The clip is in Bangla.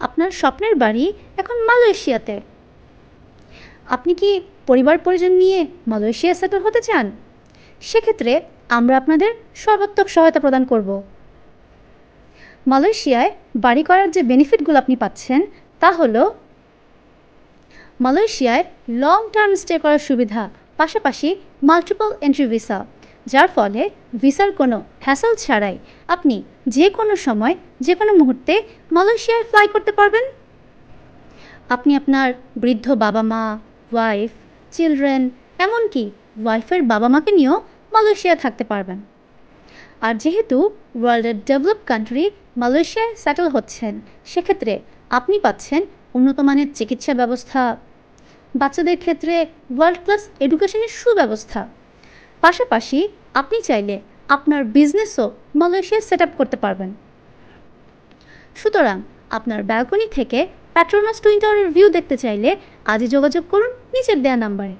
আপনার স্বপ্নের বাড়ি এখন মালয়েশিয়াতে। আপনি কি পরিবার পরিজন নিয়ে মালয়েশিয়া সেটেল হতে চান? সেক্ষেত্রে আমরা আপনাদের সর্বাত্মক সহায়তা প্রদান করব। মালয়েশিয়ায় বাড়ি করার যে বেনিফিটগুলো আপনি পাচ্ছেন তা হলো মালয়েশিয়ায় লং টার্ম স্টে করার সুবিধা, পাশাপাশি মাল্টিপল এন্ট্রি ভিসা, যার ফলে ভিসার কোনো হ্যাসেল ছাড়াই আপনি যে কোনো সময় যে কোনো মুহূর্তে মালয়েশিয়ায় ফ্লাই করতে পারবেন। আপনি আপনার বৃদ্ধ বাবা মা, ওয়াইফ, চিলড্রেন, এমনকি ওয়াইফের বাবা মাকে নিয়েও মালয়েশিয়ায় থাকতে পারবেন। আর যেহেতু ওয়ার্ল্ডের ডেভেলপ কান্ট্রি মালয়েশিয়ায় সেটেল হচ্ছেন, সেক্ষেত্রে আপনি পাচ্ছেন উন্নত মানের চিকিৎসা ব্যবস্থা, বাচ্চাদের ক্ষেত্রে ওয়ার্ল্ড ক্লাস এডুকেশনের সুব্যবস্থা, পাশাপাশি আপনি চাইলে আপনার বিজনেসও মালয়েশিয়ায় সেট আপ করতে পারবেন। সুতরাং আপনার ব্যালকনি থেকে পেট্রোনাস টুইন টাওয়ারের ভিউ দেখতে চাইলে আজই যোগাযোগ করুন নিচের দেওয়া নাম্বারে।